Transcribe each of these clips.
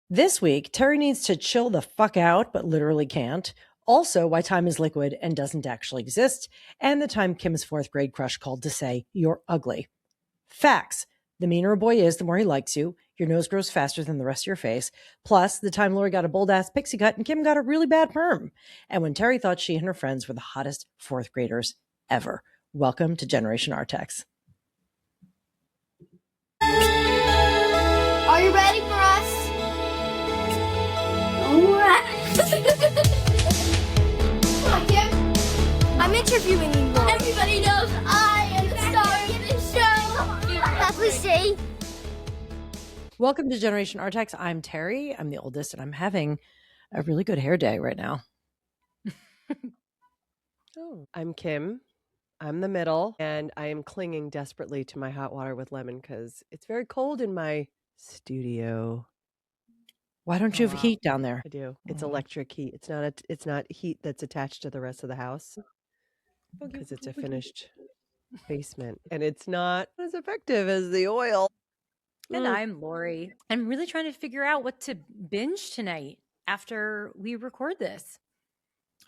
This week, Terri needs to chill the fuck out, but literally can't. Also, why time is liquid and doesn't actually exist. And the time Kim's fourth grade crush called to say, "You're ugly." Facts. The meaner a boy is, the more he likes you. Your nose grows faster than the rest of your face. Plus, the time Lori got a bold ass pixie cut and Kim got a really bad perm. And when Terri thought she and her friends were the hottest fourth graders ever. Welcome to Generation Artax. Are you ready for us? Come on, Kim. I'm interviewing you, Lori. Everybody knows I am the star of this show. That we see. Welcome to Generation Artax. I'm Terri. I'm the oldest, and I'm having a really good hair day right now. I'm Kim. I'm the middle, and I am clinging desperately to my hot water with lemon because it's very cold in my studio. Why don't you have heat down there? I do. It's electric heat. It's not heat that's attached to the rest of the house because it's a finished basement, and it's not as effective as the oil. And I'm Lori. I'm really trying to figure out what to binge tonight after we record this.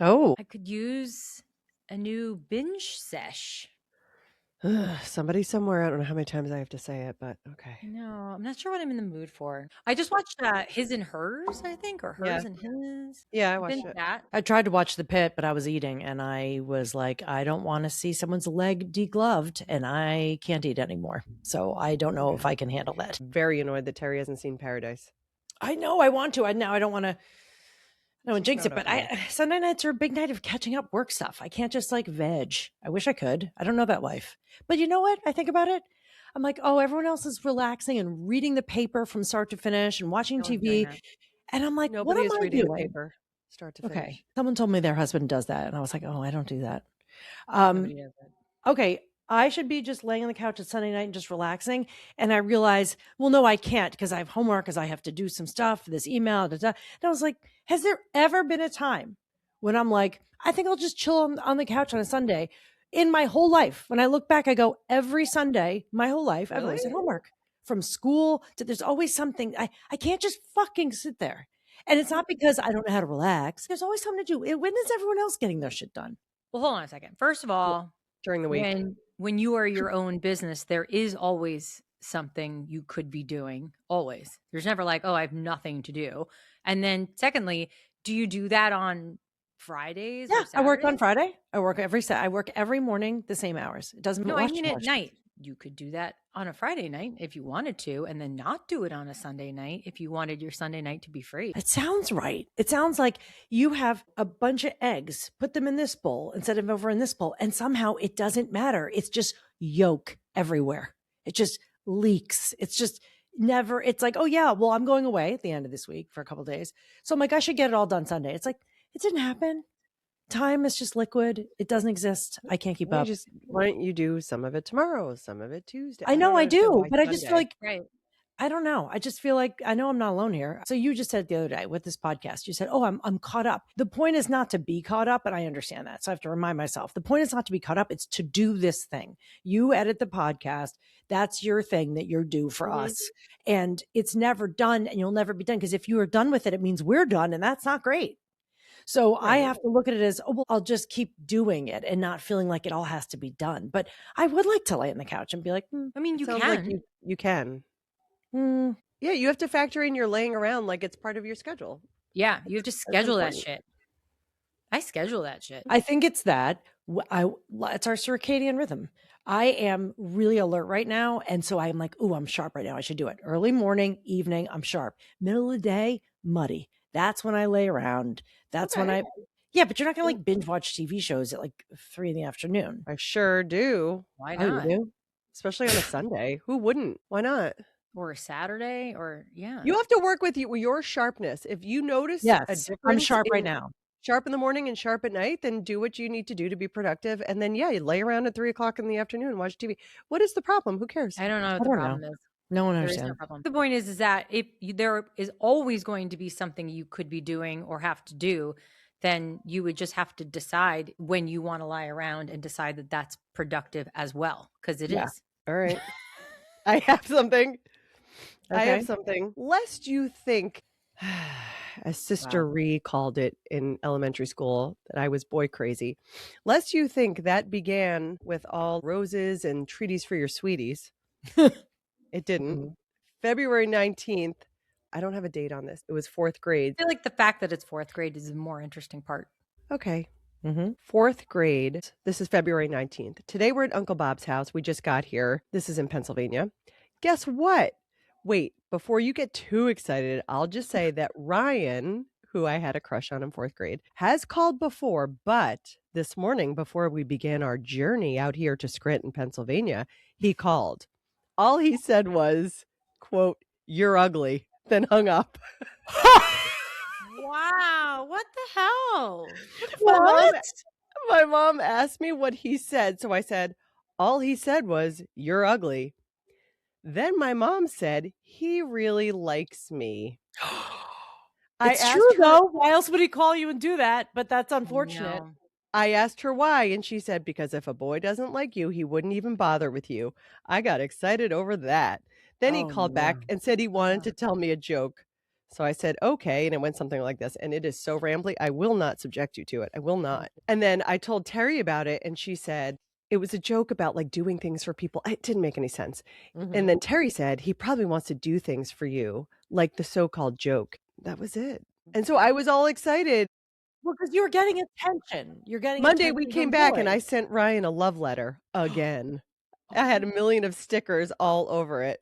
Oh, I could use a new binge sesh. Somebody somewhere. I don't know how many times I have to say it, but okay. No, I'm not sure what I'm in the mood for. I just watched His and Hers, I think, or Hers and His. Yeah, I watched it. That. I tried to watch The Pit, but I was eating, and I was like, I don't want to see someone's leg degloved, and I can't eat anymore. So I don't know if I can handle that. Very annoyed that Terri hasn't seen Paradise. I know I want to. I don't want to. No, and jinx it, but Sunday nights are a big night of catching up work stuff. I can't just like veg. I wish I could. I don't know that life. But you know what? I think about it. I'm like, oh, everyone else is relaxing and reading the paper from start to finish and watching TV. And I'm like, nobody what is am I reading doing? the paper start to finish. Okay. Someone told me their husband does that. And I was like, oh, I don't do that. Nobody does that. Okay. I should be just laying on the couch at Sunday night and just relaxing. And I realize, well, no, I can't because I have homework, because I have to do some stuff, this email. And I was like, has there ever been a time when I'm like, I think I'll just chill on the couch on a Sunday? In my whole life, when I look back, I go, every Sunday, my whole life, I've always had homework from school to there's always something. I can't just fucking sit there. And it's not because I don't know how to relax. There's always something to do. When is everyone else getting their shit done? Well, hold on a second. First of all, during the week, when you are your own business, there is always something you could be doing. Always. There's never like, oh, I have nothing to do. And then secondly, do you do that on Fridays? Yeah, I work on Friday. I work every morning the same hours. It doesn't matter. No, I mean at night. You could do that on a Friday night if you wanted to, and then not do it on a Sunday night if you wanted your Sunday night to be free. It sounds right. It sounds like you have a bunch of eggs, put them in this bowl instead of over in this bowl, and somehow it doesn't matter. It's just yolk everywhere. It just leaks. It's just never, it's like, oh yeah, well, I'm going away at the end of this week for a couple of days. So I'm like, I should get it all done Sunday. It's like, it didn't happen. Time is just liquid. It doesn't exist. I can't keep up. Why don't you do some of it tomorrow, some of it Tuesday? I know I do, but I just Sunday. feel like, right. I don't know. I just feel like I know I'm not alone here. So you just said the other day with this podcast, you said, oh, I'm caught up. The point is not to be caught up, and I understand that. So I have to remind myself, the point is not to be caught up. It's to do this thing. You edit the podcast. That's your thing that you're due for us. And it's never done, and you'll never be done. Because if you are done with it, it means we're done, and that's not great. So I have to look at it as, oh, well, I'll just keep doing it and not feeling like it all has to be done. But I would like to lay on the couch and be like, I mean, you can. Like you can. Yeah, you have to factor in your laying around like it's part of your schedule. Yeah, you have to schedule that shit. I schedule that shit. I think it's that. It's our circadian rhythm. I am really alert right now. And so I'm like, oh, I'm sharp right now. I should do it. Early morning, evening, I'm sharp. Middle of the day, muddy. That's when I lay around. That's when yeah, but you're not going to like binge watch TV shows at like 3 p.m. I sure do. Why not? Oh, you do? Especially on a Sunday. Who wouldn't? Why not? Or a Saturday, or yeah. You have to work with your sharpness. If you notice a difference, I'm sharp right now. Sharp in the morning and sharp at night, then do what you need to do to be productive. And then, you lay around at 3 o'clock in the afternoon and watch TV. What is the problem? Who cares? I don't know what the problem is. No one understands. No problem. The point is that if there is always going to be something you could be doing or have to do, then you would just have to decide when you want to lie around and decide that that's productive as well, because it is. All right. I have something. Okay. I have something. Lest you think As Sister Ree called it in elementary school, that I was boy crazy. Lest you think that began with all roses and treaties for your sweeties. It didn't. Mhm. February 19th. I don't have a date on this. It was 4th grade. I feel like the fact that it's 4th grade is the more interesting part. Okay. Mm-hmm. 4th grade. This is February 19th. Today we're at Uncle Bob's house. We just got here. This is in Pennsylvania. Guess what? Wait, before you get too excited, I'll just say that Ryan, who I had a crush on in 4th grade, has called before, but this morning, before we began our journey out here to Scranton, Pennsylvania, he called. All he said was, quote, "You're ugly," then hung up. Wow, what the hell? My mom asked me what he said, so I said, all he said was, "You're ugly." Then my mom said, "He really likes me." It's true, though. Why else would he call you and do that? But that's unfortunate. No. I asked her why, and she said, because if a boy doesn't like you, he wouldn't even bother with you. I got excited over that. Then he called back and said he wanted to tell me a joke. So I said, okay, and it went something like this, and it is so rambly, I will not subject you to it. I will not. And then I told Terri about it, and she said, it was a joke about like doing things for people. It didn't make any sense. And then Terri said, he probably wants to do things for you, like the so-called joke. That was it. And so I was all excited. Well, because you were getting attention. You're getting Monday attention we from came back boys. and I sent Ryan a love letter again. I had a million of stickers all over it.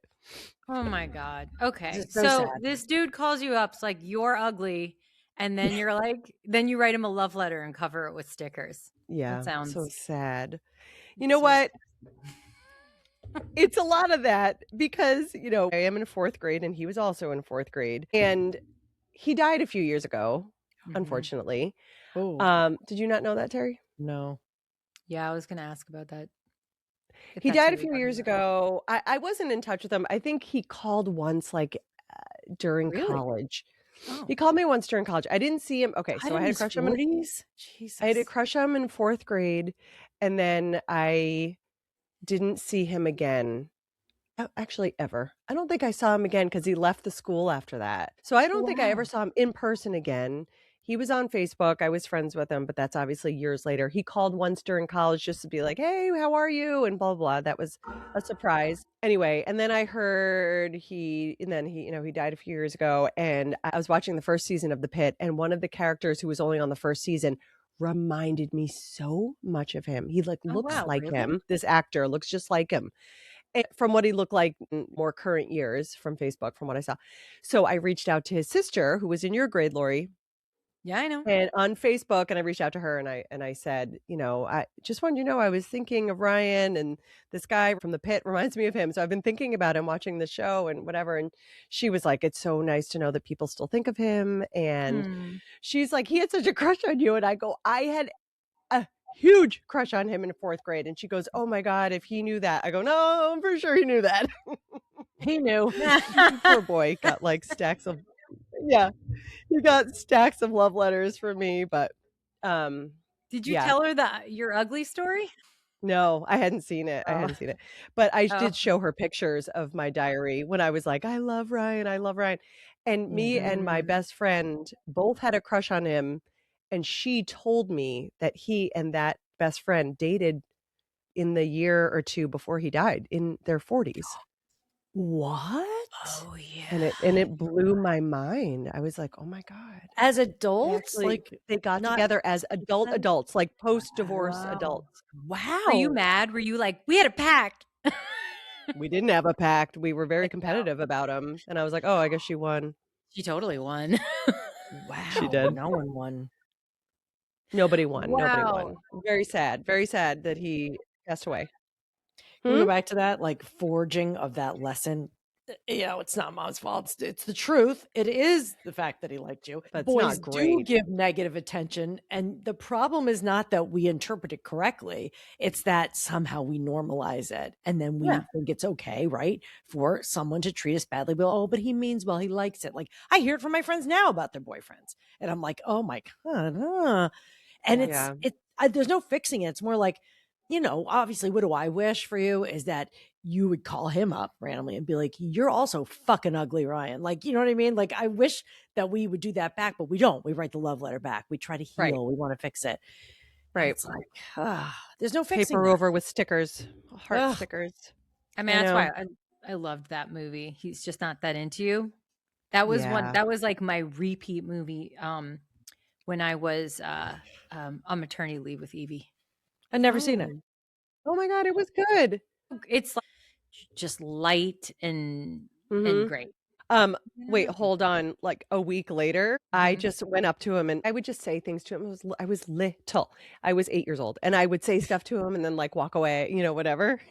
Oh my God. Okay. This is so So sad. this dude calls you up, it's like, you're ugly. And then you're like, then you write him a love letter and cover it with stickers. Yeah, That sounds so sad. You know so what? It's a lot of that because, you know, I am in 4th grade and he was also in 4th grade. And he died a few years ago, unfortunately. Oh, Did you not know that, Terri? no. Yeah, I was going to ask about that. If He that's died who a you're few talking years about. ago. I wasn't in touch with him. I think he called once, like during Really? college. Oh. He called me once during college. I didn't see him. Okay, so I had a crush on him. 40s? Jesus. I had a crush on him in 4th grade, and then I didn't see him again. Actually, ever. I don't think I saw him again because he left the school after that. So I don't think I ever saw him in person again. He was on Facebook. I was friends with him, but that's obviously years later. He called once during college just to be like, hey, how are you? And blah, blah, blah. That was a surprise. Anyway, and then I heard he died a few years ago. And I was watching the first season of The Pit. And one of the characters who was only on the first season reminded me so much of him. He looks wow, like really? him. This actor looks just like him. And from what he looked like in more current years from Facebook, from what I saw. So I reached out to his sister, who was in your grade, Lori, Yeah, I know. and on Facebook, and I reached out to her and I said, you know, I just wanted you to know I was thinking of Ryan, and this guy from The Pit reminds me of him. So I've been thinking about him watching the show and whatever. And she was like, it's so nice to know that people still think of him. And she's like, he had such a crush on you. And I go, I had a huge crush on him in 4th grade. And she goes, oh my God, if he knew that. I go, no, I'm for sure he knew that. He knew. Poor boy got like stacks of, yeah, he got stacks of love letters from me. But Did you yeah. tell her your ugly story? No, I hadn't seen it. I Oh. hadn't seen it. But I Oh. did show her pictures of my diary when I was like, I love Ryan. I love Ryan. And me and my best friend both had a crush on him. And she told me that he and that best friend dated in the year or two before he died in their 40s. What? Oh yeah. And it blew my mind. I was like, oh my God. As They adults? actually, Like, they got not together as adults, like post-divorce Wow. adults. Wow. Were you mad? Were you like, we had a pact? We didn't have a pact. We were very competitive about him. And I was like, oh, I guess she won. She totally won. Wow. She did. No one won. Nobody won. Nobody Wow. won. Very sad. Very sad that he passed away. Can we go back to that, like forging of that lesson? You know, it's not mom's fault. It's the truth. It is the fact that he liked you. That's Boys not do great. give negative attention. And the problem is not that we interpret it correctly. It's that somehow we normalize it. And then we think it's okay, right? For someone to treat us badly. Oh, but he means well, he likes it. Like I hear it from my friends now about their boyfriends. And I'm like, oh my God. And there's no fixing it. It's more like, you know, obviously, what do I wish for you is that you would call him up randomly and be like, you're also fucking ugly, Ryan. Like, you know what I mean? Like, I wish that we would do that back, but we don't. We write the love letter back. We try to heal. Right. We want to fix it. And Right. it's like, there's no fixing Paper that. over with stickers, heart Ugh. stickers. I mean, I that's know. why I loved that movie. He's just not that into you. That was one. Yeah. That was like my repeat movie. When I was on maternity leave with Evie. I've never seen it. Oh my God, it was good. It's like just light and Mhm. great. Wait, hold on. Like a week later, I Mhm. just went up to him and I would just say things to him. I was little. I was 8 years old, and I would say stuff to him and then like walk away, you know, whatever.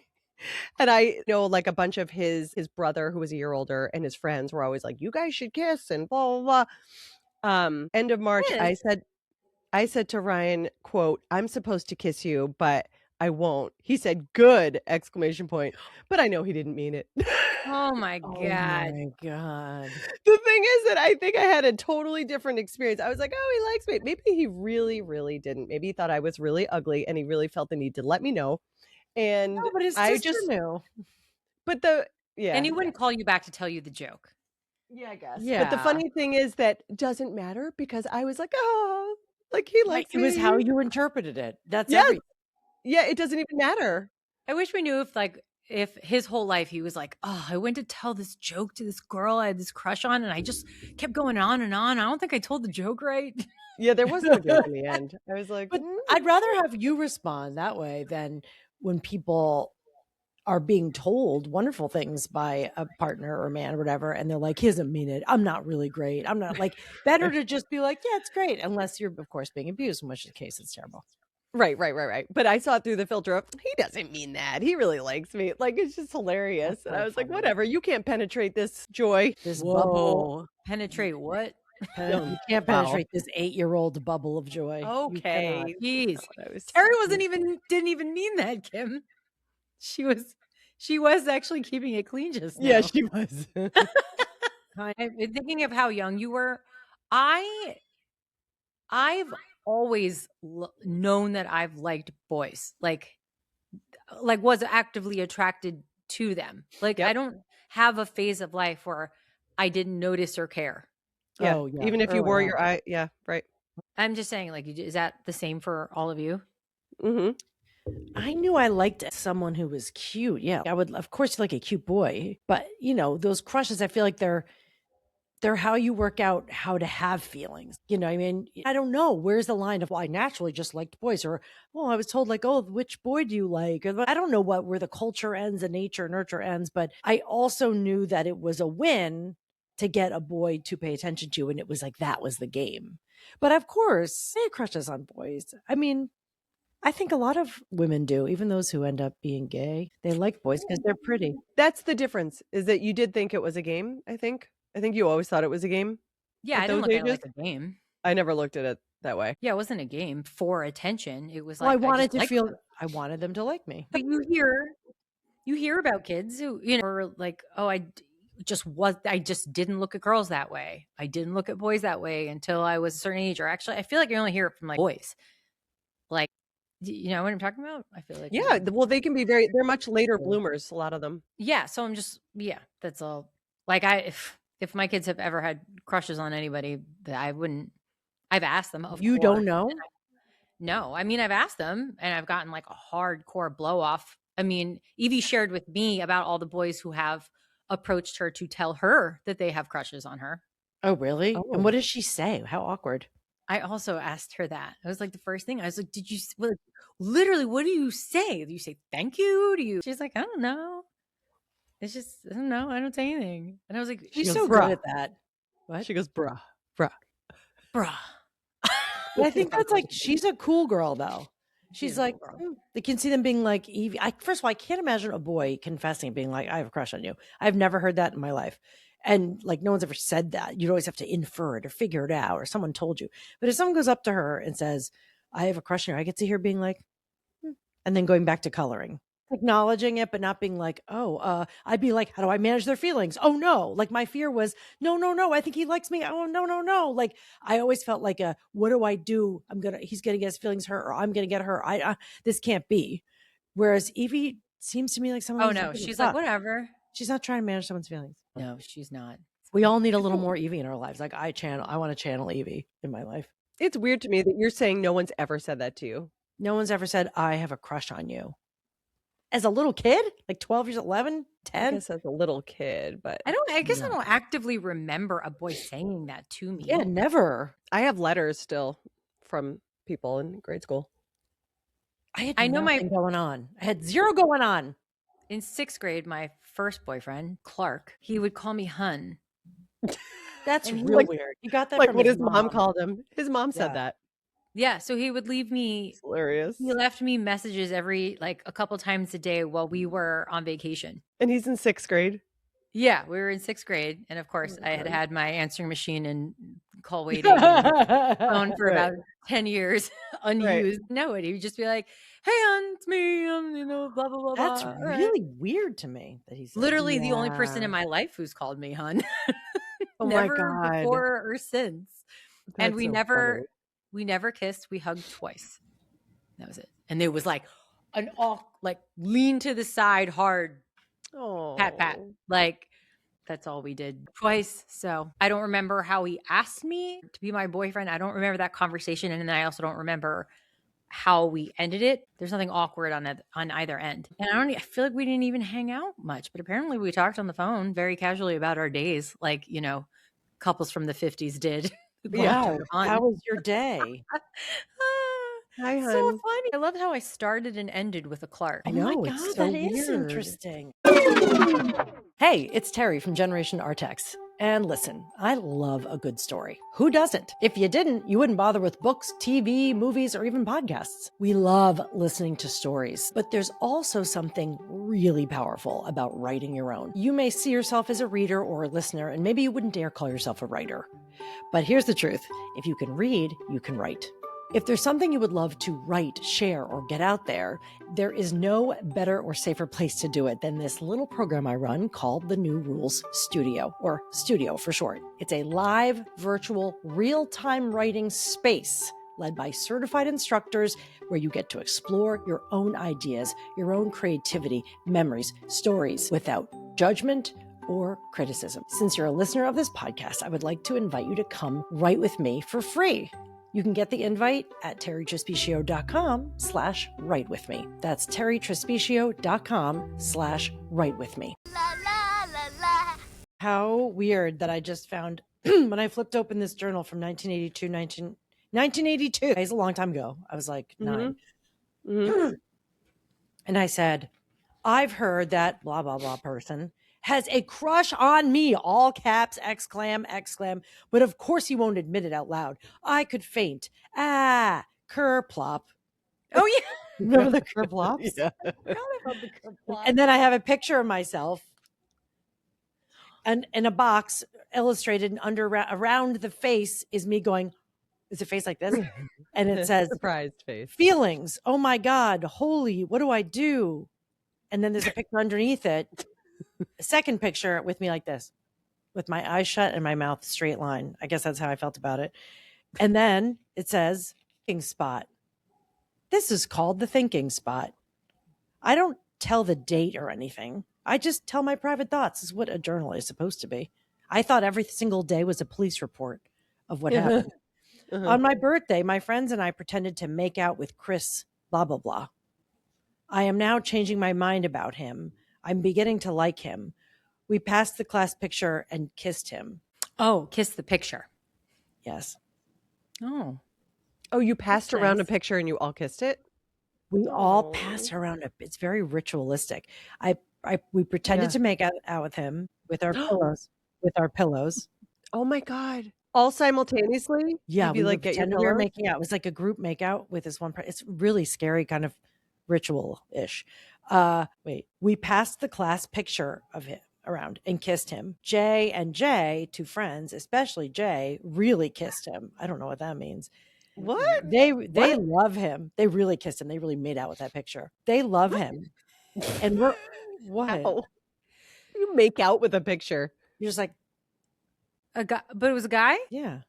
And I know like a bunch of his brother who was a year older and his friends were always like, "You guys should kiss," and blah blah blah. End of March, Yes. I said to Ryan, quote, "I'm supposed to kiss you, but I won't." He said, "Good!" exclamation point. But I know he didn't mean it. Oh my Oh God. my God. The thing is that I think I had a totally different experience. I was like, "Oh, he likes me." Maybe he really, really didn't. Maybe he thought I was really ugly and he really felt the need to let me know. And No, but his I sister just, knew. but And he wouldn't call you back to tell you the joke. yeah, I guess. But the Yeah. funny thing is that doesn't matter because I was like, "Oh, like he Right. likes It was me." how you interpreted it. That's Yes. everything. Yeah, it doesn't even matter. I wish we knew if his whole life he was like, oh, I went to tell this joke to this girl I had this crush on, and I just kept going on and on. I don't think I told the joke right. Yeah, there was no joke in the end. I was like, But I'd rather have you respond that way than when people are being told wonderful things by a partner or man or whatever, and they're like, he doesn't mean it. I'm not really great. I'm not like, better to just be like, yeah, it's great. Unless you're, of course, being abused, in which case it's terrible. Right. But I saw it through the filter of, he doesn't mean that. He really likes me. Like, it's just hilarious. That's And so I was like, funny. whatever. You can't penetrate this joy. This Whoa. bubble. Penetrate what? You can't Wow. penetrate this 8-year-old bubble of joy. You cannot. Okay. Jeez. I was Terri didn't even mean that, Kim. She was actually keeping it clean just now. Yeah, she was. I'm thinking of how young you were. I've always known that I've liked boys, like was actively attracted to them. Like Yep. I don't have a phase of life where I didn't notice or care. Yeah. Oh, yeah. Even if you Early wore on. your eye. Yeah. Right. I'm just saying, like, is that the same for all of you? Mm-hmm. I knew I liked someone who was cute. Yeah. I would, of course, like a cute boy, but you know, those crushes, I feel like they're how you work out how to have feelings. You know, I mean, I don't know. Where's the line of, well, I naturally just liked boys, or, well, I was told like, oh, which boy do you like? Or, I don't know where the culture ends and nature nurture ends, but I also knew that it was a win to get a boy to pay attention to. And it was like, that was the game. But of course, I had crushes on boys. I mean, I think a lot of women do, even those who end up being gay. They like boys because they're pretty. That's the difference, is that you did think it was a game, I think. I think you always thought it was a game. Yeah, At I didn't those look at it ages? like a game. I never looked at it that way. Yeah, it wasn't a game for attention. It was Well, like I wanted just to liked feel, them. I wanted them to like me. But you hear about kids who are like, oh, I just didn't look at girls that way. I didn't look at boys that way until I was a certain age. Or actually, I feel like you only hear it from like boys. Like, you know what I'm talking about? I feel like Yeah. Well, they can be they're much later bloomers, a lot of them. yeah. So I'm just that's all. Like if my kids have ever had crushes on anybody, that I wouldn't. I've asked them. Of You course. don't know? No, I mean, I've asked them and I've gotten like a hardcore blow off. I mean, Evie shared with me about all the boys who have approached her to tell her that they have crushes on her. Oh, really? Oh. And what does she say? How awkward. I also asked her that. It was like the first thing. I was like, did you, literally, what do you say? Do you say thank you? She's like, I don't know. It's just, I don't know. I don't say anything. And I was like, She's goes, so "Bruh." good at that. What? She goes, bruh. bruh. But I think that's like, she's a cool girl though. She's a like, cool girl. they can see them being like, Evie. First of all, I can't imagine a boy confessing, being like, I have a crush on you. I've never heard that in my life. And like, no one's ever said that. You'd always have to infer it or figure it out, or someone told you. But if someone goes up to her and says, I have a crush on you, I get to hear being like, and then going back to coloring, acknowledging it, but not being like, oh, I'd be like, how do I manage their feelings? Oh no. Like my fear was, no, I think he likes me. Oh no. Like I always felt like what do I do? He's going to get his feelings hurt, or I'm going to get hurt. This can't be. Whereas Evie seems to me like someone. Oh who's no, looking she's it like, up. whatever. She's not trying to manage someone's feelings. No, she's not. We all need a little more Evie in our lives. Like I want to channel Evie in my life. It's weird to me that you're saying no one's ever said that to you. No one's ever said, I have a crush on you. As a little kid, like 12 years, 11, 10. I guess as a little kid, but I guess I don't actively remember a boy saying that to me. Yeah, never. I have letters still from people in grade school. I know nothing going on. I had zero going on. In 6th grade, my first boyfriend, Clark, he would call me hun. That's really weird. You got that like from what his mom called him. His mom said that. Yeah, so he would leave me. It's hilarious. He left me messages every a couple times a day while we were on vacation. And he's in 6th grade. Yeah, we were in 6th grade, and of course, I had my answering machine and call waiting phone for about 10 years unused. No, and he would just be like, "Hey, hon, it's me. Blah blah blah." That's blah. really weird to me that he's literally the only person in my life who's called me hun. Oh Never my God. before or since. That's And we so never funny. we never kissed. We hugged twice. That was it. And it was like an lean to the side hard pat. Like that's all we did twice. So I don't remember how he asked me to be my boyfriend. I don't remember that conversation. And then I also don't remember how we ended it. There's nothing awkward on either end. And I feel like we didn't even hang out much, but apparently we talked on the phone very casually about our days. Like, couples from the 50s did. Wow. How was your day? Hi, hun. So funny. I love how I started and ended with a Clark. I know. Oh my It's God, so that is weird. interesting. Hey, it's Terri from Generation Artax. And listen, I love a good story. Who doesn't? If you didn't, you wouldn't bother with books, TV, movies, or even podcasts. We love listening to stories, but there's also something really powerful about writing your own. You may see yourself as a reader or a listener, and maybe you wouldn't dare call yourself a writer. But here's the truth. If you can read, you can write. If there's something you would love to write, share, or get out there, there is no better or safer place to do it than this little program I run called the New Rules Studio, or Studio for short. It's a live, virtual, real-time writing space led by certified instructors where you get to explore your own ideas, your own creativity, memories, stories without judgment or criticism. Since you're a listener of this podcast, I would like to invite you to come write with me for free. You can get the invite at territrispicio.com/write with me. That's territrispicio.com/write with me. La la la la. How weird that I just found when I flipped open this journal from 1982. It's a long time ago. I was like 9. Mhm. And I said, I've heard that blah, blah, blah person has a crush on me, all caps, exclam, but of course he won't admit it out loud. I could faint. Kerplop. Oh, yeah. Remember the kerplops? Yeah. And then I have a picture of myself and in a box illustrated and around the face is me going, is a face like this? And it says, surprised face. feelings. Oh my God. Holy, what do I do? And then there's a picture underneath it. A second picture with me like this, with my eyes shut and my mouth straight line. I guess that's how I felt about it. And then it says, thinking spot. This is called the thinking spot. I don't tell the date or anything. I just tell my private thoughts. This is what a journal is supposed to be. I thought every single day was a police report of what happened. On my birthday, my friends and I pretended to make out with Chris, blah, blah, blah. I am now changing my mind about him. I'm beginning to like him. We passed the class picture and kissed him. Oh, kiss the picture. Yes. Oh. Oh, you passed That's around nice. a picture and you all kissed it? We all Oh. pass around it's very ritualistic. We pretended to make out with him with our pillows. Oh my God. All simultaneously? Yeah, You'd be like, get your pretended we were pillows? making out. It was like a group makeout with this one. It's really scary, kind of ritual-ish. We passed the class picture of him around and kissed him. Jay and Jay, two friends, especially Jay, really kissed him. I don't know what that means. What? They What? love him. They really kissed him. They really made out with that picture. They love him. And we're what? How? You make out with a picture. You're just like, A guy, but it was a guy? yeah.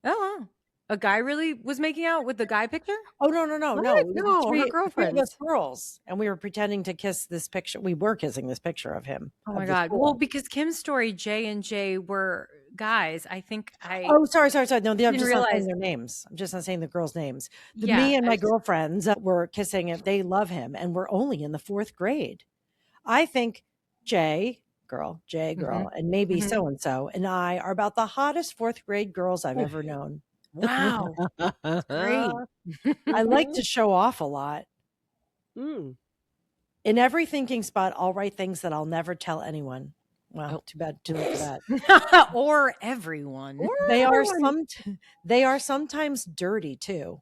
Oh, wow. A guy really was making out with the guy picture? Oh, no. What? No, her The three of us girlfriends. girls, and we were pretending to kiss this picture. We were kissing this picture of him. Oh of my the God. school. Well, because Kim's story, J and J were guys. I think Oh, sorry. No, I'm didn't just not saying realize. their names. I'm just not saying the girls' names. Yeah. Me and I my was- girlfriends were kissing him. They love him, and we're only in the 4th grade. I think J girl, and maybe Mhm. so and so, and I are about the hottest 4th grade girls I've ever known. Wow. Great. I like to show off a lot. Mm. In every thinking spot, I'll write things that I'll never tell anyone. Well, Oh. too bad, too late for that. Or everyone. They are sometimes dirty too.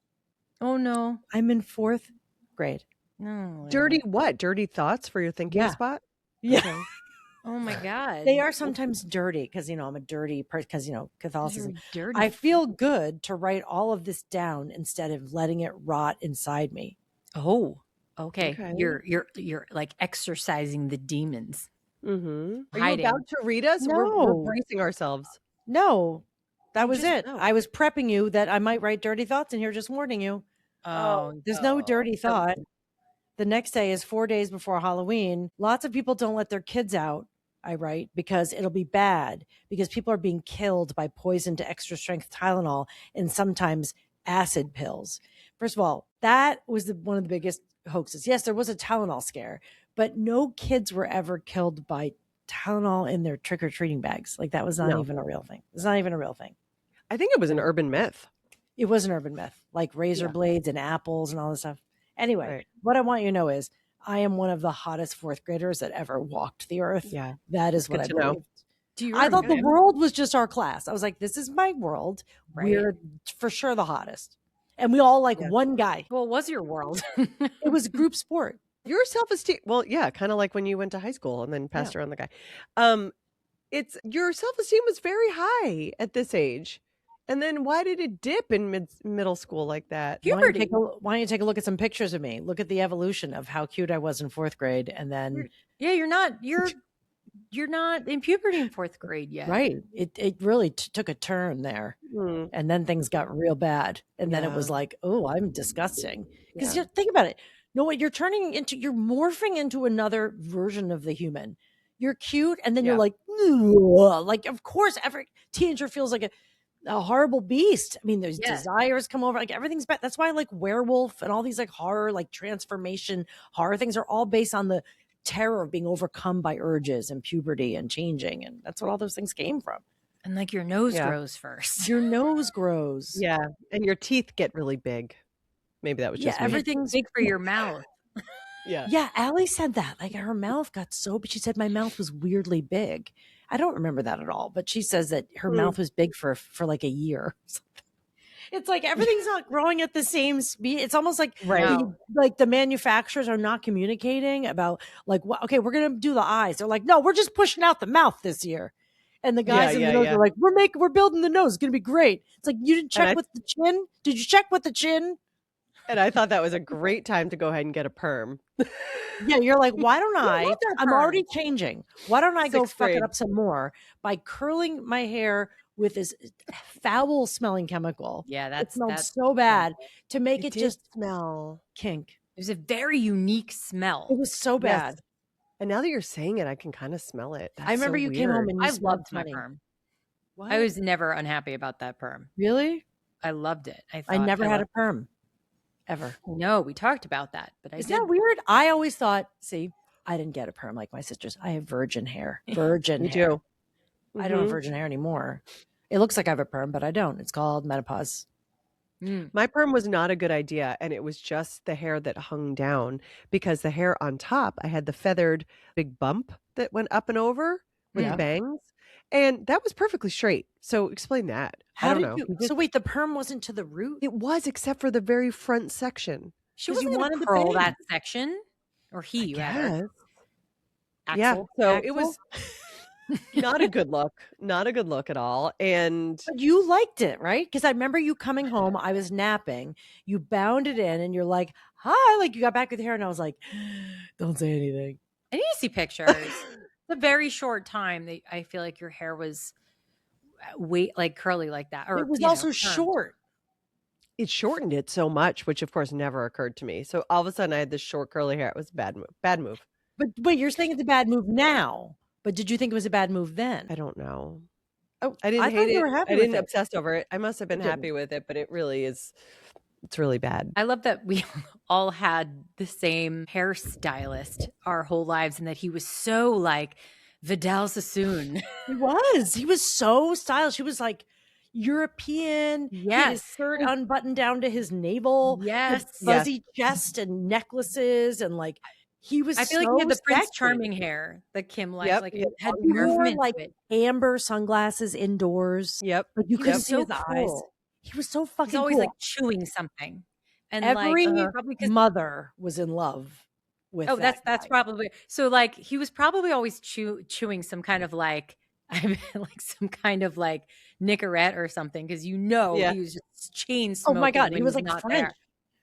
Oh no. I'm in 4th grade. No. Dirty what? Dirty thoughts for your thinking Yeah. spot? Yeah. Okay. Oh my God. They are sometimes dirty because, I'm a dirty person because, You're Catholicism. dirty. I feel good to write all of this down instead of letting it rot inside me. Oh. Okay. Okay. You're like exercising the demons. Mm-hmm. Are you Hiding. about to read us? No. We're bracing ourselves. No, that was just it. know. I was prepping you that I might write dirty thoughts and here just warning you. Oh, There's no dirty thought. The next day is 4 days before Halloween. Lots of people don't let their kids out, I write, because it'll be bad, because people are being killed by poison to extra strength Tylenol and sometimes acid pills. First of all, that was one of the biggest hoaxes. Yes, there was a Tylenol scare, but no kids were ever killed by Tylenol in their trick-or-treating bags. Like that was not No. even a real thing. It's not even a real thing. I think it was an urban myth. It was an urban myth, like razor Yeah. blades and apples and all this stuff. Anyway, Right. what I want you to know is I am one of the hottest 4th graders that ever walked the earth. Yeah. That is That's what I good to know. believed. do you I thought the remember? world was just our class. I was like, this is my world. Right. We're for sure the hottest. And we all like Yeah. one guy. Well, it was your world. It was group sport. Your self-esteem, well, yeah, kind of like when you went to high school and then passed around the guy. It's your self-esteem was very high at this age. And then why did it dip in middle school like that? Why don't, you Puberty. why don't you take a look at some pictures of me? Look at the evolution of how cute I was in 4th grade. And then, Yeah, you're not in puberty in 4th grade yet. right, it really took a turn there. Hmm. And then things got real bad. And then it was Yeah. like, oh, I'm disgusting. Because Yeah. think about it. No, what you're you're morphing into another version of the human. You're cute, and then you're Yeah. like, "Ugh." Like, of course, every teenager feels like a horrible beast. I mean, there's Yeah. desires come over, like everything's bad. That's why like werewolf and all these like horror, like transformation horror things are all based on the terror of being overcome by urges and puberty and changing. And that's what all those things came from. And like your nose Yeah. grows first. Your nose grows. Yeah. And your teeth get really big. Maybe that was Yeah, just me. everything's Big for your mouth. Yeah. Yeah, Allie said that. Like her mouth got so big. She said my mouth was weirdly big. I don't remember that at all, but she says that her mouth was big for like a year. It's like everything's not growing at the same speed. It's almost like Right. like the manufacturers are not communicating about like what okay, we're gonna do the eyes. They're like, no, we're just pushing out the mouth this year. And the guys in the nose are like, we're building the nose. It's gonna be great. It's like you didn't check with the chin. Did you check with the chin? And I thought that was a great time to go ahead and get a perm. Yeah, you're like, why don't I? love that I'm already changing. Why don't I go 6th fuck it grade. up some more by curling my hair with this foul smelling chemical? Yeah, It smelled that's so bad to make it did just smell. kink. it was a very unique smell. It was so bad. Yes. And now that you're saying it, I can kind of smell it. I remember you came home and you I smelled loved my funny. perm. What? I was never unhappy about that perm. Really? I loved it. I never had a perm ever. No, we talked about that, but I Isn't did. that weird? I always thought, see, I didn't get a perm like my sisters. I have virgin hair. Virgin You hair. do. I don't have Mhm. virgin hair anymore. It looks like I have a perm, but I don't. It's called menopause. Mm. My perm was not a good idea. And it was just the hair that hung down because the hair on top, I had the feathered big bump that went up and over with Yeah. bangs. And that was perfectly straight. So explain that. I How don't did know. you? He just- So wait, the perm wasn't to the root. It was, except for the very front section. She 'Cause you wasn't going wanted to the curl bang. that section, or he rather. Yes. Yeah. Axel? So it Axel? was not a good look. Not a good look at all. And But you liked it, right? Because I remember you coming home. I was napping. You bounded in, and you're like, "Hi!" Like you got back with your hair, and I was like, "Don't say anything." I need to see pictures. It's a very short time that I feel like your hair was like curly like that. Or It was you know, also permed. short. it shortened it so much, which of course never occurred to me. So all of a sudden I had this short curly hair. It was a bad move. Bad move. But you're saying it's a bad move now. But did you think it was a bad move then? I don't know. Oh, I didn't thought hate you it. were happy I with didn't it. obsess over it. I must have been happy with it, but it really is. It's really bad. I love that we all had the same hairstylist our whole lives and that he was so like Vidal Sassoon. He was so stylish. He was like European. He had his Yes. shirt unbuttoned down to his navel. Yes. With fuzzy chest and necklaces, and like he was. I feel like so he had the Prince sexy. Charming hair that Kim likes. Yep, Like yep. it had He wore movement like to it. amber sunglasses indoors. Yep. Like you He couldn't was see so his eyes. cool. He was so He's fucking always cool. like chewing something. And Every like probably 'cause mother was in love with. oh, that that's guy. probably so. Like he was probably always chewing some kind of like, like some kind of like Nicorette or something, because he was just chain Oh smoking. my god, when he was like not French there.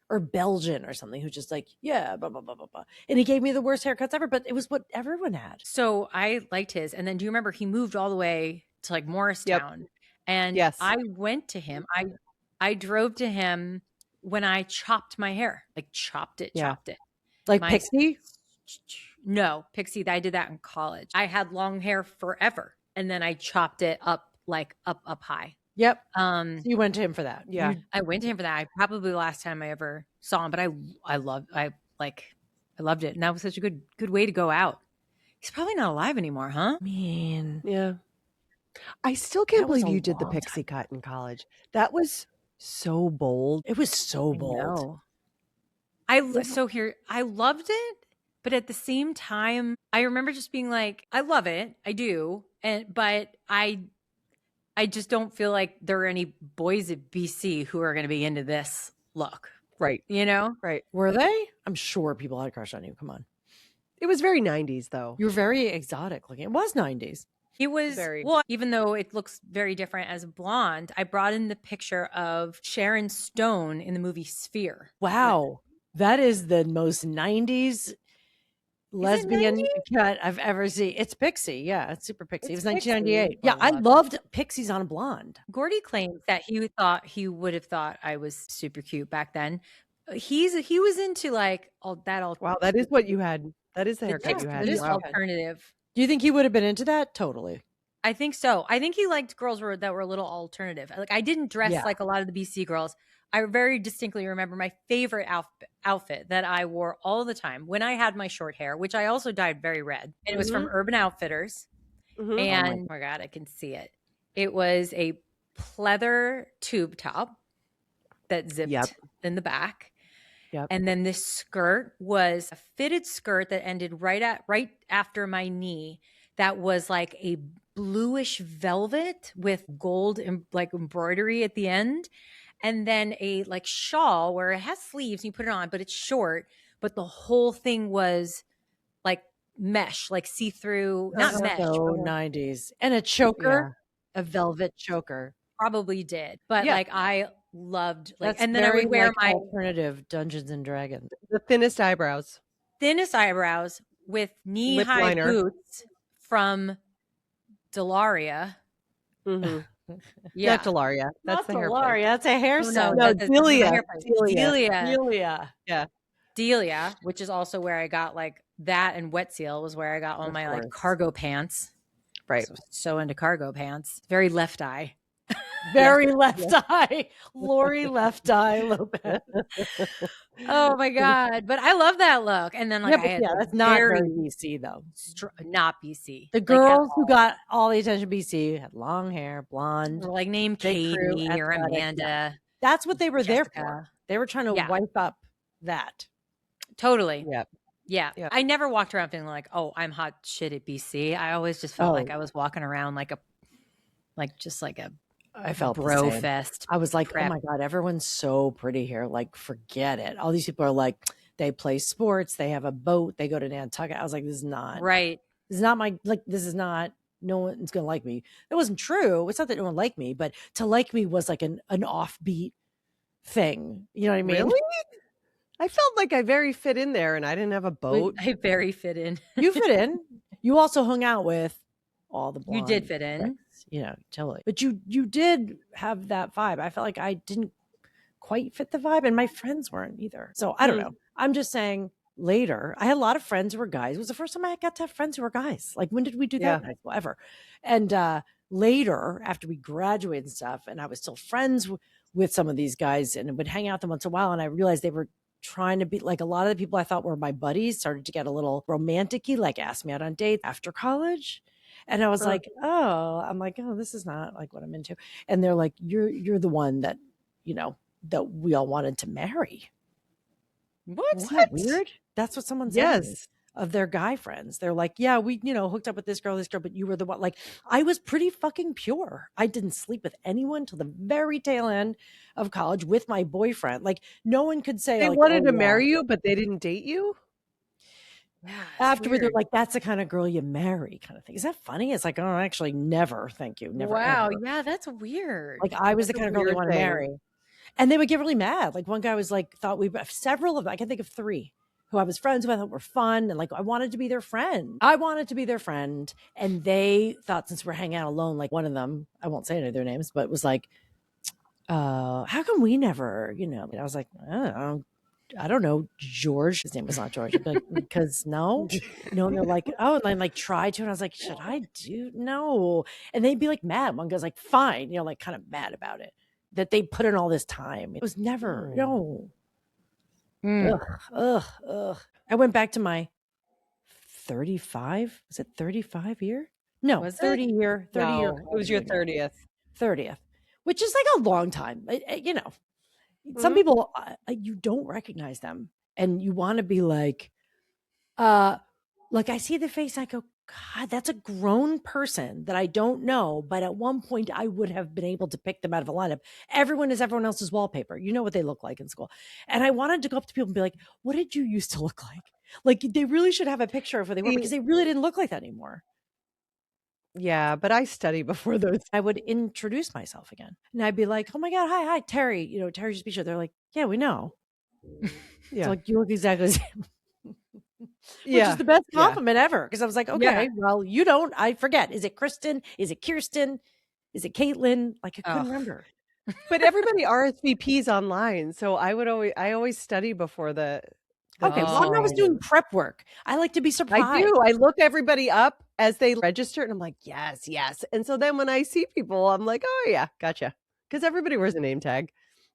or Belgian or something, who just like blah blah blah blah blah. And he gave me the worst haircuts ever, but it was what everyone had. So I liked his. And then do you remember he moved all the way to like Morristown? And Yes. I went to him. I drove to him when I chopped my hair, like chopped it. Like My- Pixie. No, Pixie, I did that in college. I had long hair forever. And then I chopped it up like up high. Yep. So you went to him for that. Yeah. I went to him for that. I probably the last time I ever saw him, but I loved it. And that was such a good way to go out. He's probably not alive anymore, huh? I mean, Yeah. I still can't That was believe a you did the long pixie cut in college. That was so bold. it was so I bold. know. I loved it, but at the same time, I remember just being like, I love it, I do, but I just don't feel like there are any boys at BC who are going to be into this look. Right. You know, Right. Were they? I'm sure people had a crush on you. Come on. It was very 90s though. You were very exotic looking. It was 90s. he was Very. well. Even though it looks very different as a blonde, I brought in the picture of Sharon Stone in the movie Sphere. Wow. That is the most 90s lesbian 90s? cut I've ever seen. It's Pixie. Yeah, it's super Pixie. It's it was 1998. Pixie. Yeah, Oh, I wow. loved Pixies on a Blonde. Gordy claims that he would have thought I was super cute back then. He was into like all that. Wow, that is what you had. That is the the haircut you had. it is 60s Wow. alternative. Do you think he would have been into that? Totally. I think so. I think he liked girls that were a little alternative. Like I didn't dress Yeah. like a lot of the BC girls. I very distinctly remember my favorite outfit that I wore all the time when I had my short hair, which I also dyed very red. And it was from Urban Outfitters. Mhm. And oh my God, I can see it. It was a pleather tube top that zipped Yep. in the back. Yep. And then this skirt was a fitted skirt that ended right after my knee. That was like a bluish velvet with gold like embroidery at the end. And then a like shawl where it has sleeves and you put it on, but it's short. But the whole thing was like mesh, like see-through, not mesh. So but 90s. And a choker, a velvet choker. probably did. But Yeah. like I loved like, That's and then I very, would wear like, my alternative Dungeons and Dragons. The thinnest eyebrows. thinnest eyebrows with knee-high liner. boots from Delaria. Mhm. Yeah. Not Delaria. That's the hair place. Laria. That's a hair Oh, salon. No, that's the Delia. hair place. Delia. Delia, which is also where I got like that, and Wet Seal was where I got all Of my like course. cargo pants. Right. So into cargo pants. Very left eye. Very left eye. Lori Left Eye Lopez. Oh my God. But I love that look. And then like yeah, I but had that's not very very BC though. not BC. The Like, at girls who all. got all the attention BC had long hair, blonde. Were, like named J. Crew, Katie or athletic, Amanda. That's what they were there for. Jessica. They were trying to Yeah. wipe up that. Totally. Yep. Yeah. Yeah. I never walked around feeling like, oh, I'm hot shit at BC. I always just felt like I was walking around like just like a I felt the bro same. fest. I was like, prep. oh my God, everyone's so pretty here. Like, forget it. All these people are like, they play sports, they have a boat, they go to Nantucket. I was like, this is not Right. This is not my, like, this is not, no one's going to like me. That wasn't true. It's not that no one liked me, but to like me was like an offbeat thing. You know what I mean? Really? I felt like I very fit in there and I didn't have a boat. I very fit in. You fit in. You also hung out with all the You blonde did fit in. chicks, you know, totally. But you did have that vibe. I felt like I didn't quite fit the vibe, and my friends weren't either. So I don't know. I'm just saying later, I had a lot of friends who were guys. It was the first time I got to have friends who were guys. Like, when did we do that in high school? Ever. And later, after we graduated and stuff, and I was still friends with some of these guys and would hang out with them once in a while, and I realized they were trying to be like, a lot of the people I thought were my buddies started to get a little romantic-y, like asked me out on dates after college. And I was like, I'm like, oh, this is not like what I'm into. And they're like, you're the one that, you know, that we all wanted to marry. What? Isn't that weird? That's what someone said to me, Yes. of their guy friends. They're like, yeah, we, you know, hooked up with this girl, but you were the one. Like, I was pretty fucking pure. I didn't sleep with anyone till the very tail end of college with my boyfriend. Like, no one could say They like, wanted oh, to marry you, but they didn't date you? Yeah, afterward, they're like, that's the kind of girl you marry, kind of thing. Is that funny? It's like, oh, actually, never. Thank you. Never. wow. Ever. Yeah, that's weird. Like, I was That's the a kind of girl they weird want to thing. marry. And they would get really mad. Like, one guy was like, thought several of them, I can think of 3 who I was friends with, I thought were fun. And like, I wanted to be their friend. And they thought, since we're hanging out alone, like one of them, I won't say any of their names, but was like, how come we never, you know? And I was like, I don't know, George. His name was not George. I'd be like, because no. And they're like, oh, and I like tried to. And I was like, should I do? No. And they'd be like mad. One guy's like, fine, you know, like kind of mad about it, that they put in all this time. It was never, no. Ugh. I went back to my 35. Was it 35 year? No, Was it? 30 year. 30 year. No, it was your 30th. 30th, which is like a long time. You know, some people, you don't recognize them and you want to be like I see the face, I go, God, that's a grown person that I don't know, but at one point I would have been able to pick them out of a lineup. Everyone is everyone else's wallpaper. You know what they look like in school. And I wanted to go up to people and be like, what did you used to look like? Like, they really should have a picture of what they were, because they really didn't look like that anymore. Yeah, but I study before those. I would introduce myself again. And I'd be like, oh my God, hi, Terri. You know, Terri just be sure. They're like, yeah, we know. Yeah. It's like, you look exactly the same. Which Yeah. is the best compliment ever. Because I was like, okay, Yeah. well, you don't. I forget. Is it Kristen? Is it Kirsten? Is it Caitlin? Like, I couldn't remember. But everybody RSVPs online, so I always study before the Okay, well, when I was doing prep work, I like to be surprised. I do. I look everybody up as they register, and I'm like, yes. And so then when I see people, I'm like, oh yeah, gotcha. Because everybody wears a name tag.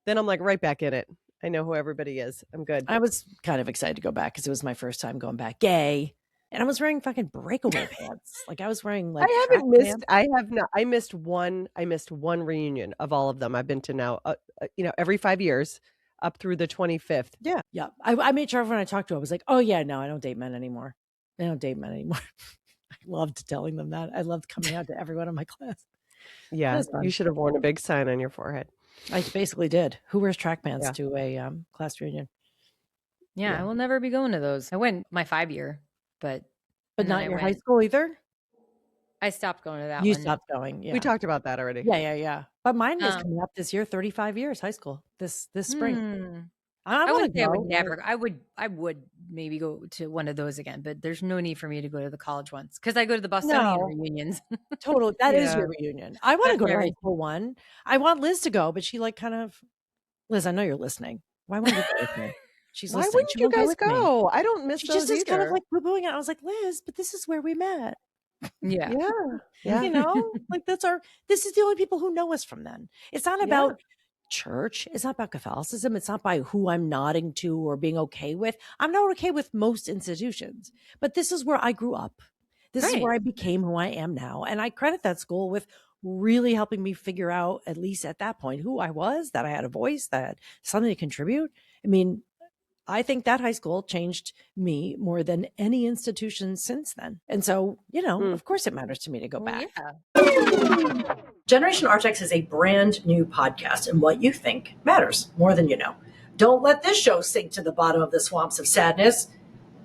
Then I'm like right back in it. I know who everybody is. I'm good. I was kind of excited to go back because it was my first time going back gay. And I was wearing fucking breakaway pants. Like, I was wearing like I haven't missed. pants. I have not. I missed one reunion of all of them. I've been to now, every 5 years up through the 25th. Yeah. I made sure when I talked to her, I was like, oh yeah, no, I don't date men anymore. I don't date men anymore. I loved telling them that. I loved coming out to everyone in my class. Yeah, you should have worn a big sign on your forehead. I basically did. Who wears track pants to a class reunion? Yeah, I will never be going to those. I went my 5-year, but not your high school either. I stopped going to that You one. stopped going. Yeah. We talked about that already. Yeah. But mine is coming up this year, 35 years, high school, this spring. I wouldn't say I go. would never. I would maybe go to one of those again, but there's no need for me to go to the college ones because I go to the Bostonian reunions. Totally. That is your reunion. I want to go to the high school one. I want Liz to go, but she like kind of, Liz, I know you're listening. Why wouldn't you go with me? She's Why listening. wouldn't She you won't guys with me. go? I don't miss She those just is kind of either. like poo-pooing it. I was like, Liz, but this is where we met. Yeah. Yeah. You know, like this is the only people who know us from then. It's not about church. It's not about Catholicism. It's not by who I'm nodding to or being okay with. I'm not okay with most institutions, but this is where I grew up. This is where I became who I am now. And I credit that school with really helping me figure out, at least at that point, who I was, that I had a voice, that I had something to contribute. I mean, I think that high school changed me more than any institution since then. And so, you know, of course it matters to me to go back. Yeah. Generation Artax is a brand new podcast, and what you think matters more than you know. Don't let this show sink to the bottom of the swamps of sadness.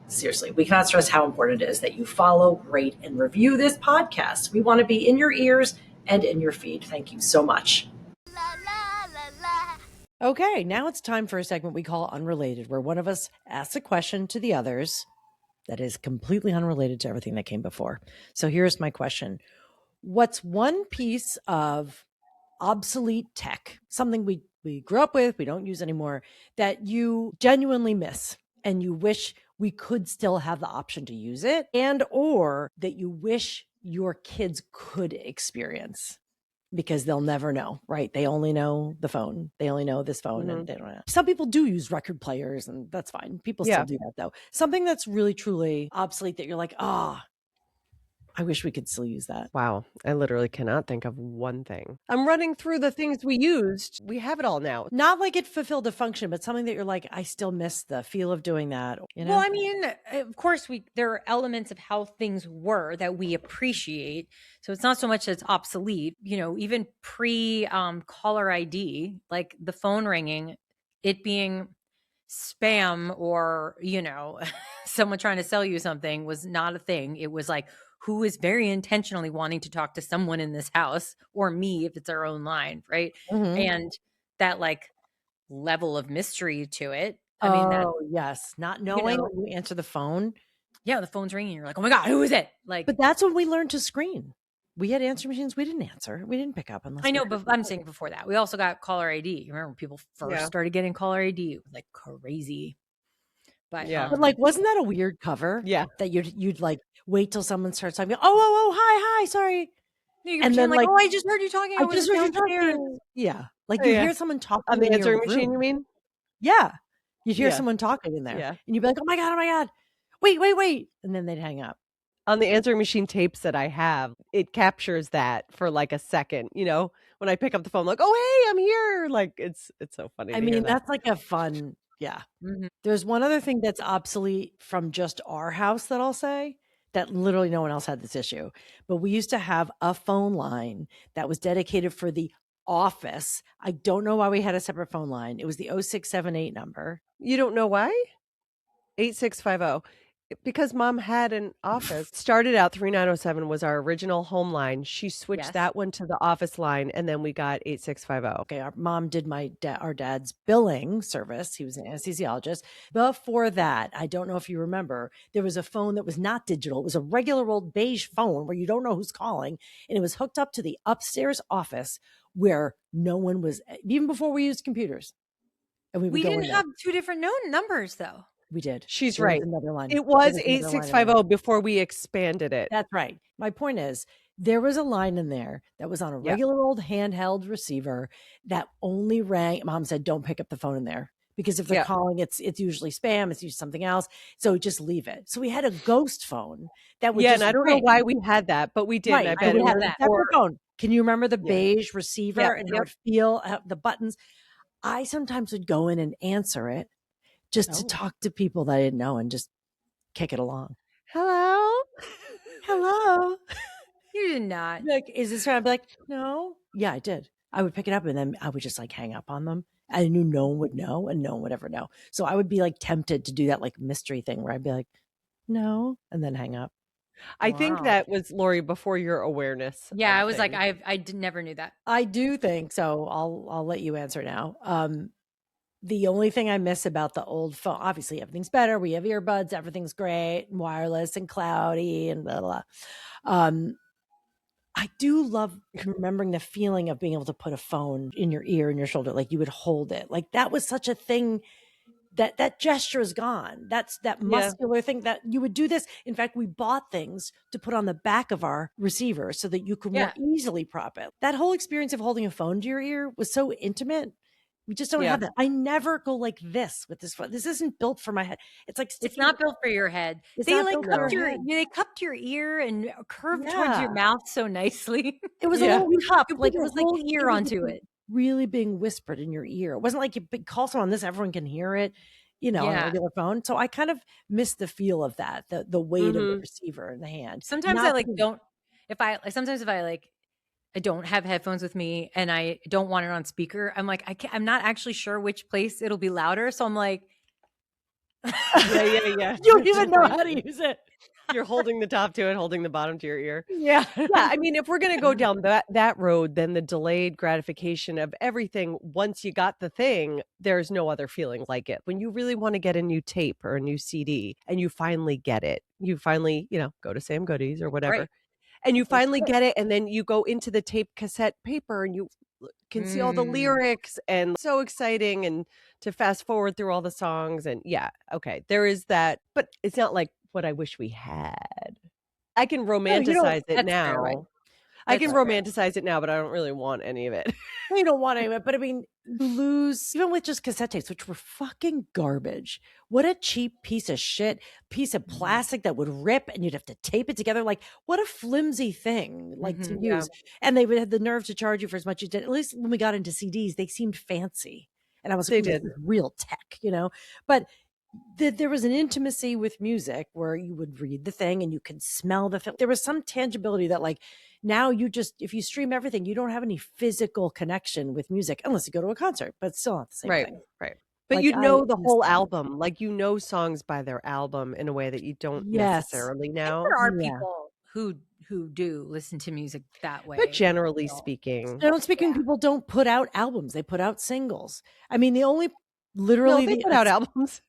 Seriously, we cannot stress how important it is that you follow, rate, and review this podcast. We want to be in your ears and in your feed. Thank you so much. Okay, now it's time for a segment we call Unrelated, where one of us asks a question to the others that is completely unrelated to everything that came before. So here's my question. What's one piece of obsolete tech, something we we grew up with, we don't use anymore, that you genuinely miss and you wish we could still have the option to use it, and or that you wish your kids could experience? Because they'll never know, right? They only know the phone. They only know this phone, and they don't know. Some people do use record players, and that's fine. People still do that, though. Something that's really, truly obsolete that you're like, I wish we could still use that. Wow. I literally cannot think of one thing. I'm running through the things we used. We have it all now. Not like it fulfilled a function, but something that you're like, I still miss the feel of doing that. You know? Well, I mean, of course, there are elements of how things were that we appreciate. So it's not so much that it's obsolete. You know, even pre caller ID, like the phone ringing, it being spam or, you know, someone trying to sell you something was not a thing. It was like, who is very intentionally wanting to talk to someone in this house, or me if it's our own line, right? And that like level of mystery to it. I mean, yes, not knowing when you answer the phone. Yeah, the phone's ringing. You're like, oh my God, who is it? Like, but that's when we learned to screen. We had answer machines. We didn't answer. We didn't pick up unless I know, but I'm saying before that, we also got caller ID. You remember when people first started getting caller ID? It was like crazy. But but like, wasn't that a weird cover? Yeah, that you'd like wait till someone starts talking. Oh, hi, sorry. And then like, oh, I just heard you talking. I just heard you talking. Yeah, like you hear someone talking on the answering machine. You mean? Yeah, you'd hear someone talking in there, and you'd be like, oh my God, wait, and then they'd hang up. On the answering machine tapes that I have, it captures that for like a second. You know, when I pick up the phone, like, oh hey, I'm here. Like it's so funny. I mean, that's like a fun. Yeah. There's one other thing that's obsolete from just our house that I'll say, that literally no one else had this issue. But we used to have a phone line that was dedicated for the office. I don't know why we had a separate phone line. It was the 0678 number. You don't know why? 8650. Because mom had an office. Started out 3907 was our original home line. She switched that one to the office line, and then we got 8650. Okay, our mom did our dad's billing service. He was an anesthesiologist. Before that, I don't know if you remember, there was a phone that was not digital. It was a regular old beige phone where you don't know who's calling, and it was hooked up to the upstairs office where no one was, even before we used computers. And we didn't have two different numbers though. We did. She's there right. Was another line. It was 8650 before we expanded it. That's right. My point is, there was a line in there that was on a regular old handheld receiver that only rang. Mom said, don't pick up the phone in there, because if they're calling, it's usually spam. It's usually something else. So just leave it. So we had a ghost phone that would and I don't know why we had that, but we did. Right. I bet we had that separate phone. Can you remember the beige receiver and how it feel, the buttons? I sometimes would go in and answer it just to talk to people that I didn't know and just kick it along. Hello? You did not. Like, is this right? I'd be like, no. Yeah, I did. I would pick it up and then I would just like hang up on them. I knew no one would know and no one would ever know. So I would be like tempted to do that like mystery thing where I'd be like, no, and then hang up. I think that was, Lori, before your awareness. Yeah, I was like, I never knew that. I do think so. I'll let you answer now. The only thing I miss about the old phone, obviously everything's better. We have earbuds, everything's great, and wireless and cloudy and blah, blah, blah. I do love remembering the feeling of being able to put a phone in your ear and your shoulder, like you would hold it. Like that was such a thing. That gesture is gone. That's that muscular thing that you would do this. In fact, we bought things to put on the back of our receiver so that you could more easily prop it. That whole experience of holding a phone to your ear was so intimate. We just don't have that. I never go like this with this phone. This isn't built for my head. It's like it's not built for your head. They like cupped your ear and curved towards your mouth so nicely. It was a little cup, like it was like ear onto it. Really being whispered in your ear. It wasn't like you call someone on this, everyone can hear it, on a regular phone. So I kind of miss the feel of that, the weight of the receiver in the hand. Sometimes I don't have headphones with me and I don't want it on speaker. I'm like, I'm not actually sure which place it'll be louder. So I'm like, You don't even know how to use it. You're holding the top to it, holding the bottom to your ear. Yeah. I mean, if we're going to go down that road, then the delayed gratification of everything, once you got the thing, there's no other feeling like it. When you really want to get a new tape or a new CD and you finally get it, you finally, go to Sam Goody's or whatever. Right. And you finally get it, and then you go into the tape cassette paper and you can see all the lyrics and so exciting, and to fast forward through all the songs. And yeah, okay, there is that, but it's not like what I wish we had. I can No, you don't. romanticize it That's fair, now. right? I can That's fair. romanticize it now, but I don't really want any of it. You don't want any of it, but I mean, you lose, even with just cassette tapes, which were fucking garbage. What a cheap piece of shit, piece of plastic that would rip and you'd have to tape it together. Like, what a flimsy thing, like to Yeah. use. And they would have the nerve to charge you for as much as you did. At least when we got into CDs, they seemed fancy. And I was They like, this did. is real tech, you know? But there was an intimacy with music where you would read the thing and you could smell the thing. There was some tangibility that, like, now you just, if you stream everything, you don't have any physical connection with music unless you go to a concert, but it's still not the same Right, thing. right. But Like, you I know the miss whole that. album. Like, you know songs by their album in a way that you don't Yes. necessarily And now. there are Yeah. people who do listen to music that way. But generally So, speaking, Generally speaking, people don't put out albums; they put out singles. I mean, the only no, literally they the put out albums.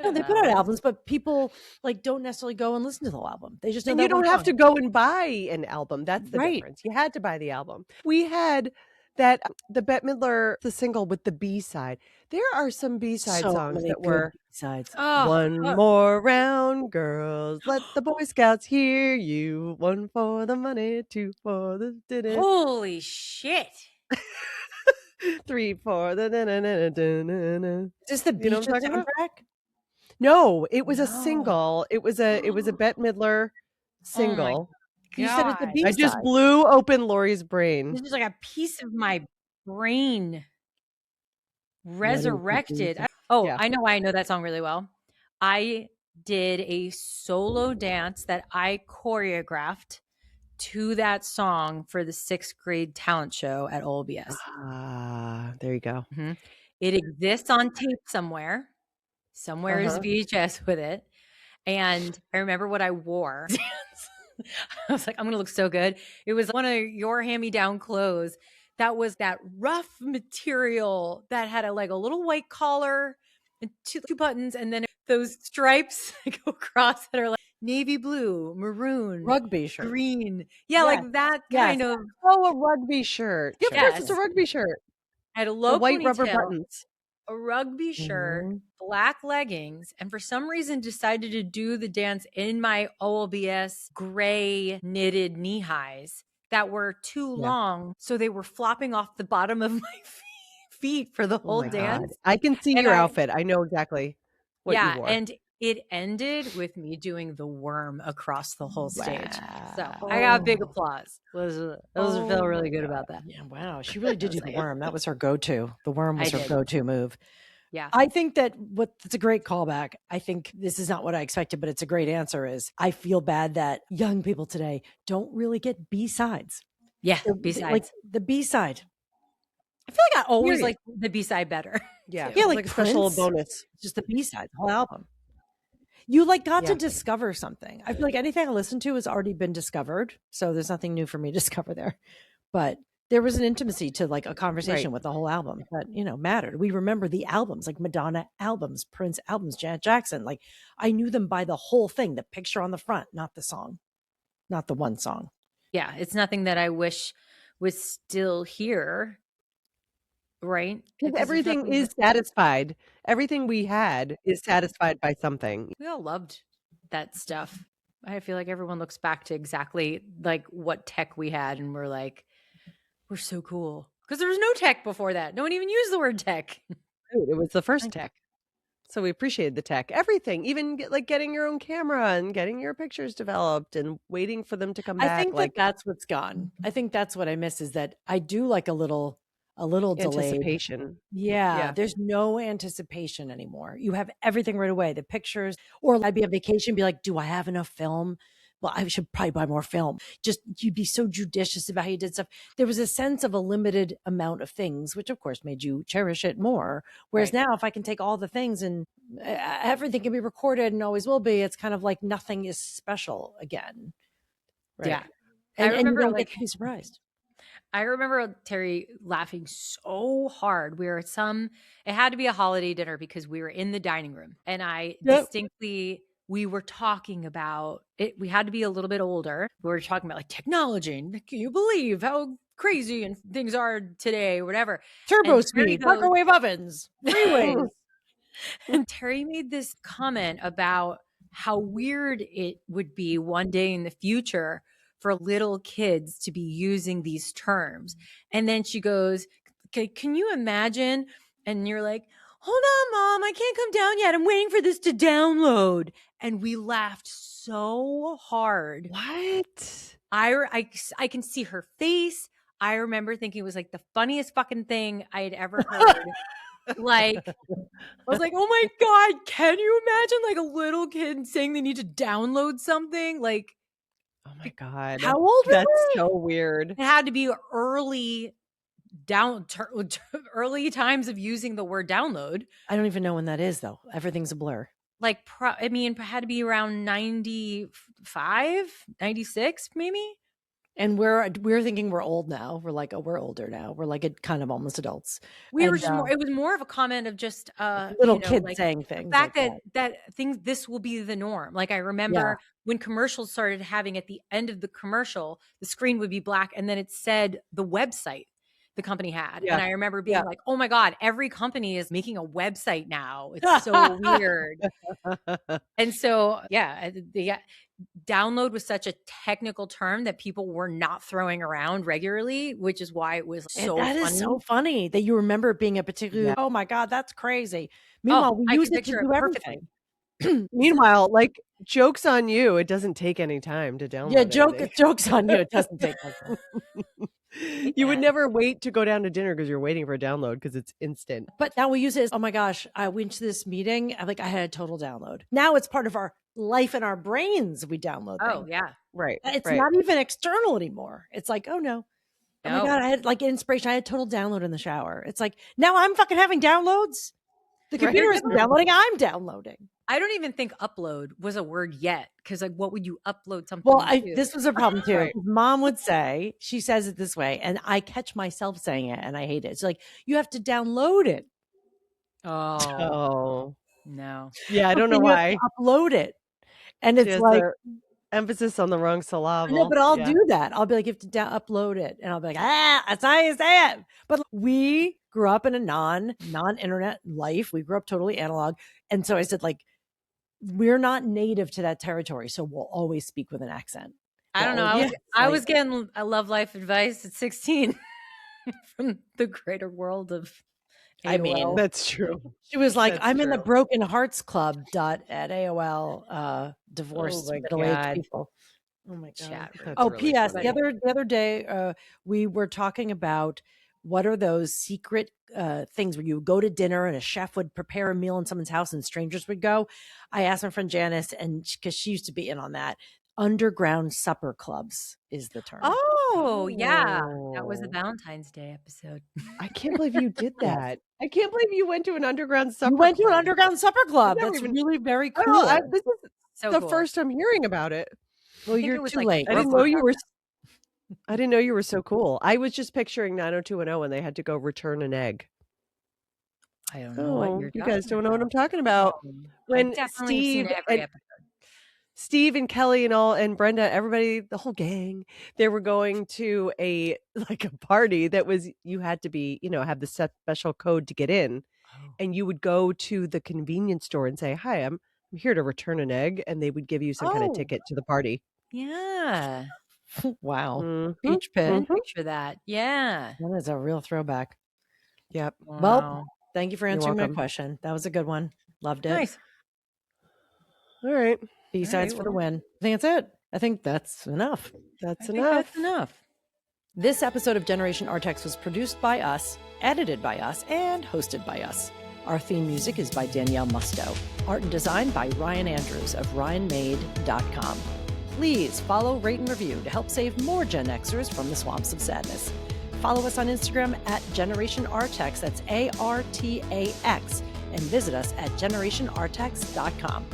no, they put out albums, but people like don't necessarily go and listen to the whole album. They just know And that you don't one have song. to go and buy an album. That's the Right. difference. You had to buy the album. We had that the Bette Midler, the single with the B-side. There are some B-side So songs many that good were sides. one more round, girls. Let the Boy Scouts hear you. One for the money, two for the dinner, holy shit. three for the da-na-na-na-na-na. Is this the You know Beach what I'm talking about? soundtrack? No, it was a No. single. It was a Bette Midler single. You said it's a God. B I just side. blew open Lori's brain. This is like a piece of my brain What is the resurrected. B-side? Yeah. I know why I know that song really well. I did a solo dance that I choreographed to that song for the 6th grade talent show at OLBS. Ah, there you go. It exists on tape somewhere. Somewhere is Uh-huh. VHS with it. And I remember what I wore. I was like, I'm going to look so good. It was one of your hand-me-down clothes that was that rough material that had a little white collar and two buttons, and then those stripes that go across that are like navy blue, maroon, Rugby shirt. green. Yeah, Yes. like that kind of. Oh, a rugby shirt. Yeah, of course, it's a Yes. rugby shirt. I had a The low white rubber ponytail, buttons. a rugby shirt, black leggings, and for some reason decided to do the dance in my OLBS gray knitted knee highs that were too long. So they were flopping off the bottom of my feet for the Oh whole my dance. God. I can see And your I- outfit. I know exactly what you wore. And it ended with me doing the worm across the whole stage. So Wow. I got big applause. Those felt really good about that. Yeah, wow. She really did do the like- worm. That was her go-to. The worm was I her did. go-to move. Yeah. I think that it's a great callback. I think this is not what I expected, but it's a great answer is I feel bad that young people today don't really get B-sides. Yeah. Like B-sides. the B-side. I feel like I always Period. like the B-side better. Yeah, Yeah, it's like like a special Prince. bonus. It's just the B-side, the whole album. You got to Yeah. discover something. I feel like anything I listen to has already been discovered. So there's nothing new for me to discover there. But there was an intimacy to a conversation with the whole album that, mattered. We remember the albums, like Madonna albums, Prince albums, Janet Jackson. Like I knew them by the whole thing, the picture on the front, not the song, not the one song. Yeah. It's nothing that I wish was still here. Right? Because there's everything nothing is satisfied. Everything we had is satisfied by something. we all loved that stuff. I feel like everyone looks back to exactly what tech we had and we're like, we're so cool. Because there was no tech before that. No one even used the word tech. Dude, it was the first tech. So we appreciated the tech. Everything, even getting your own camera and getting your pictures developed and waiting for them to come back. I think that's what's gone. I think that's what I miss is that I do like a little delayed. anticipation. Yeah, there's no anticipation anymore. You have everything right away. The pictures, or I'd be on vacation, be like, do I have enough film? Well, I should probably buy more film. Just you'd be so judicious about how you did stuff. There was a sense of a limited amount of things, which of course made you cherish it more. Whereas now, if I can take all the things and everything can be recorded and always will be, it's kind of like nothing is special again. Right. Yeah. And you remember, don't get to be surprised. I remember Terry laughing so hard. It had to be a holiday dinner because we were in the dining room and we were talking about it. We had to be a little bit older. We were talking about technology. And can you believe how crazy and things are today, or whatever. Turbo And Terri speed, goes- microwave ovens, freeways. And Terri made this comment about how weird it would be one day in the future for little kids to be using these terms. And then she goes, okay, can you imagine? And you're like, hold on, Mom, I can't come down yet. I'm waiting for this to download. And we laughed so hard. What? I can see her face. I remember thinking it was like the funniest fucking thing I had ever heard. Like, I was like, oh my God, can you imagine like a little kid saying they need to download something? Like, Oh my God. How old were That's we? so weird. it had to be early times of using the word download. I don't even know when that is, though. Everything's a blur. Like, it had to be around 95, 96, maybe. And we're thinking we're old now. We're like, oh, we're older now. We're like kind of almost adults. We were And, just it was more of a comment of just little you know, kids like, saying the things. fact like that things, this will be the norm. Like, I remember when commercials started having, at the end of the commercial, the screen would be black and then it said the website the company had. Yeah. And I remember being Yeah. like, oh my God, every company is making a website now. It's so weird. And so, the download was such a technical term that people were not throwing around regularly, which is why it was so that funny. is so funny that you remember it being a particular. Oh my God, that's crazy. Meanwhile, we I use can it to picture do it everything. perfectly. Meanwhile, like, joke's on you. It doesn't take any time to download. Yeah, anything. jokes on you. It doesn't take that long. You would never wait to go down to dinner because you're waiting for a download because it's instant. But now we use it as, oh my gosh, I went to this meeting. I had a total download. Now it's part of our life and our brains. We download Oh things. yeah. Right. It's right. not even external anymore. It's like, oh no. Oh my No. God, I had like inspiration. I had total download in the shower. It's like, now I'm fucking having downloads. The Right. computer isn't downloading. I'm downloading. I don't even think upload was a word yet, because like, what would you upload something? Well, to? this was a problem too. Right. Mom would say, she says it this way, and I catch myself saying it and I hate it. It's like, you have to download it. Oh. No. Yeah, I don't know Then you have why. to upload it. And She it's has like, the emphasis on the wrong syllable. no, but I'll Yeah. do that. I'll be like, you have to upload it. And I'll be like, that's how you say it. But we grew up in a non-internet life. We grew up totally analog. And so I said, like, we're not native to that territory. So we'll always speak with an accent. I don't know. Well, I was getting a love life advice at 16 from the greater world of AOL. I mean, That's true. she was like, That's I'm in the true. Broken Hearts Club at AOL, divorced Oh my middle-aged God. people. Oh my God. Chat room. That's Oh, really P.S. funny. The other day, we were talking about what are those secret things where you would go to dinner and a chef would prepare a meal in someone's house and strangers would go. I asked my friend Janice, and because she used to be in on that, underground supper clubs is the term. Oh, yeah. That was the Oh. Valentine's Day episode. I can't believe you did that. I can't believe you went to an underground supper. You went to an club. underground supper club. never That's even- really very I cool. don't know, this is So the cool. first I'm hearing about it. Well, think you're it was too like late. I didn't Brooklyn. know you were. I didn't know you were so cool. I was just picturing 90210 when they had to go return an egg. I don't know what Oh, you're you guys talking don't know what about. I'm talking about. I've When definitely seen Steve every and episode. Steve and Kelly and Brenda, everybody, the whole gang, they were going to a party that was, you had to be, have the special code to get in, and you would go to the convenience store and say, "Hi, I'm here to return an egg," and they would give you some kind of Oh. ticket to the party. Yeah. Wow. Mhm, Peach pit. I didn't mhm. picture that. Yeah. That is a real throwback. Yep. Well, Wow. thank you for You're answering my welcome. question. That was a good one. Loved it. Nice. All right. B-sides Alright, for the well. win. I think that's it. I think that's enough. That's I think enough. that's enough. This episode of Generation Artax was produced by us, edited by us, and hosted by us. Our theme music is by Danielle Musto. Art and design by Ryan Andrews of ryanmade.com. Please follow, rate, and review to help save more Gen Xers from the swamps of sadness. Follow us on Instagram at Generation Artax, that's ARTAX, and visit us at generationartax.com.